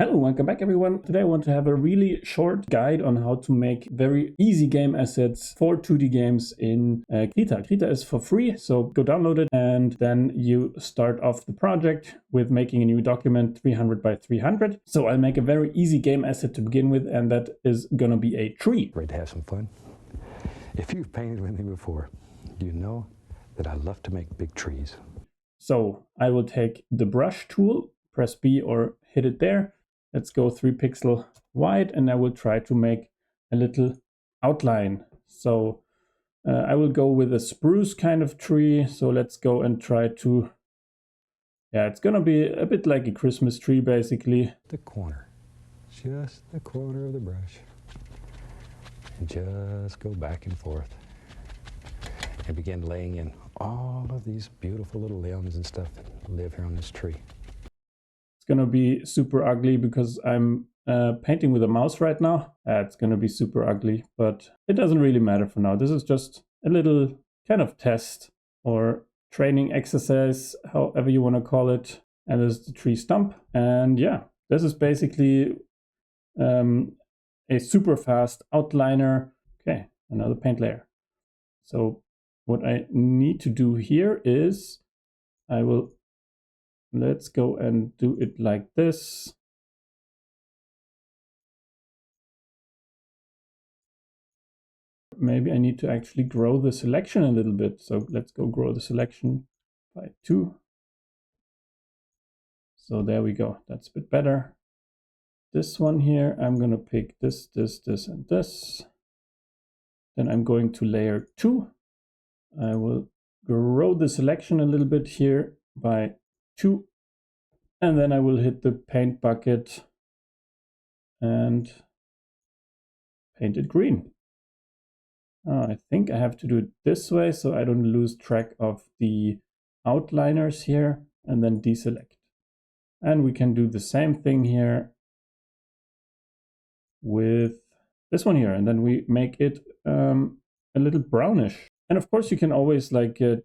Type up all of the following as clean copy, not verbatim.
Hello, welcome back everyone. Today I want to have a really short guide on how to make very easy game assets for 2D games in Krita. Krita is for free, so go download it and then you start off the project with making a new document 300 by 300. So I'll make a very easy game asset to begin with, and that is gonna be a tree. Ready to have some fun? If you've painted with me before, you know that I love to make big trees. So I will take the brush tool, press B or hit it there. Let's go 3 pixels wide, and I will try to make a little outline. So I will go with a spruce kind of tree. So let's go and try to, it's gonna be a bit like a Christmas tree basically. The corner, just the corner of the brush. And just go back and forth. And begin laying in all of these beautiful little limbs and stuff that live here on this tree. It's gonna be super ugly because I'm painting with a mouse right now. It's gonna be super ugly, but it doesn't really matter for now. This is just a little kind of test or training exercise, however you want to call it. And this is the tree stump. And yeah, this is basically a super fast outliner. Okay, another paint layer. So what I need to do here is let's go and do it like this. Maybe I need to actually grow the selection a little bit. So let's go grow the selection by 2. So there we go. That's a bit better. This one here, I'm going to pick this, and this. Then I'm going to layer 2. I will grow the selection a little bit here by 2. And then I will hit the paint bucket and paint it green. I think I have to do it this way so I don't lose track of the outliners here, and then deselect. And we can do the same thing here with this one here, and then we make it a little brownish. And of course you can always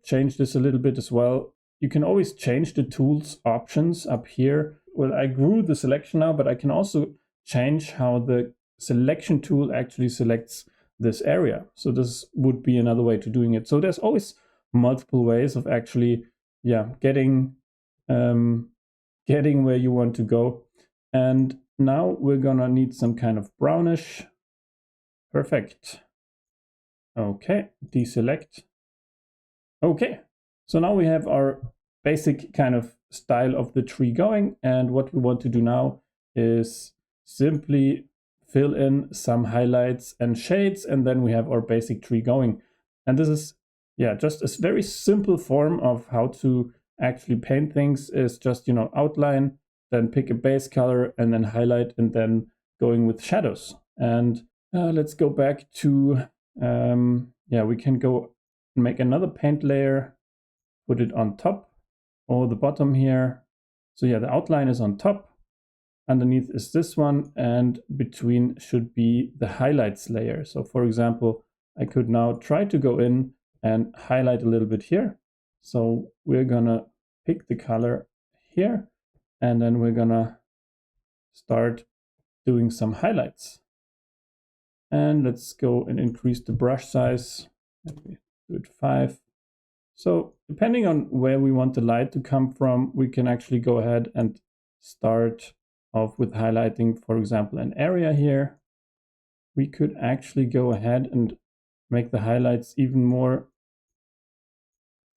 change this a little bit as well. You can always change the tools options up here. Well, I grew the selection now, but I can also change how the selection tool actually selects this area. So this would be another way to doing it. So there's always multiple ways of actually, getting where you want to go. And now we're gonna need some kind of brownish. Perfect. Okay, deselect. Okay, so now we have our basic kind of style of the tree going, and what we want to do now is simply fill in some highlights and shades, and then we have our basic tree going. And this is just a very simple form of how to actually paint things. Is just outline, then pick a base color, and then highlight, and then going with shadows. And let's go back to we can go and make another paint layer, put it on top or the bottom here. So the outline is on top, underneath is this one, and between should be the highlights layer. So for example, I could now try to go in and highlight a little bit here. So we're gonna pick the color here, and then we're gonna start doing some highlights. And let's go and increase the brush size. Maybe do it 5. So depending on where we want the light to come from, we can actually go ahead and start off with highlighting, for example, an area here. We could actually go ahead and make the highlights even more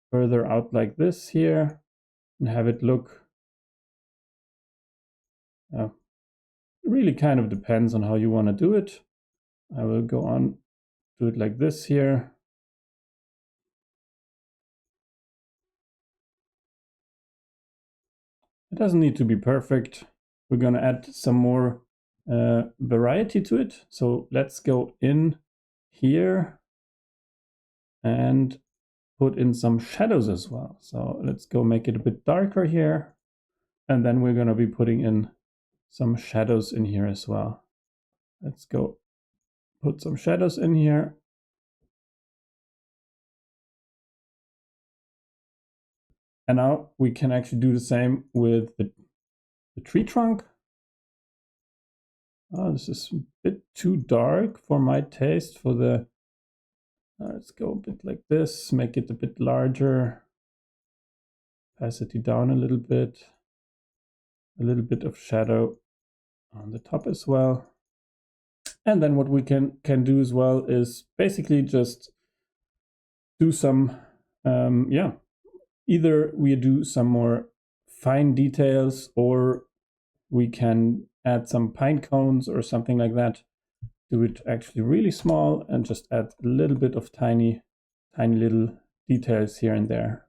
further out like this here, and have it look, it really kind of depends on how you want to do it. I will go on, do it like this here. It doesn't need to be perfect. We're going to add some more variety to it. So let's go in here and put in some shadows as well. So let's go make it a bit darker here. And then we're going to be putting in some shadows in here as well. Let's go put some shadows in here. And now we can actually do the same with the tree trunk. Oh, this is a bit too dark for my taste. For the let's go a bit like this, make it a bit larger, opacity down a little bit of shadow on the top as well. And then what we can do as well is basically just do some, either we do some more fine details, or we can add some pine cones or something like that. Do it actually really small and just add a little bit of tiny little details here and there.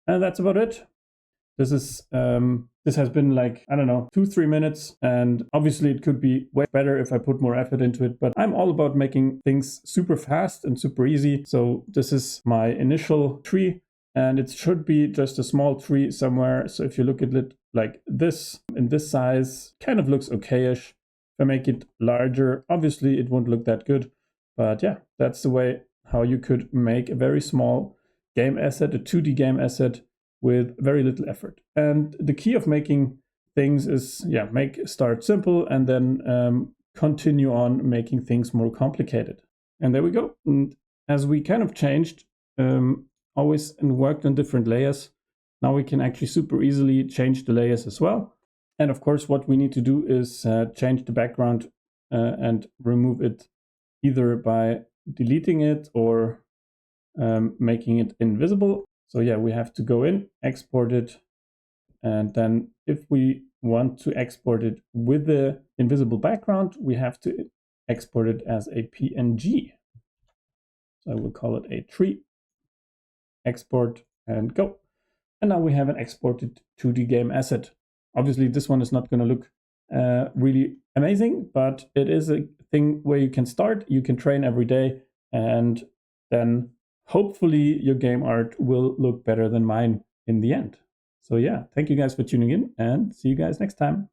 And that's about it. This is this has been like, I don't know, 2-3 minutes, and obviously it could be way better if I put more effort into it, but I'm all about making things super fast and super easy. So this is my initial tree, and it should be just a small tree somewhere. So if you look at it like this, in this size, kind of looks okay-ish. If I make it larger, obviously it won't look that good, but yeah, that's the way how you could make a very small game asset, a 2D game asset, with very little effort. And the key of making things is, start simple and then continue on making things more complicated. And there we go. And as we kind of changed, always and worked on different layers, now we can actually super easily change the layers as well. And of course, what we need to do is change the background and remove it either by deleting it or making it invisible. So yeah, we have to go in, export it, and then if we want to export it with the invisible background, we have to export it as a PNG. So I will call it a tree, export, and go. And now we have an exported 2D game asset. Obviously, this one is not going to look really amazing, but it is a thing where you can start, you can train every day, and then hopefully your game art will look better than mine in the end. So yeah, thank you guys for tuning in, and see you guys next time.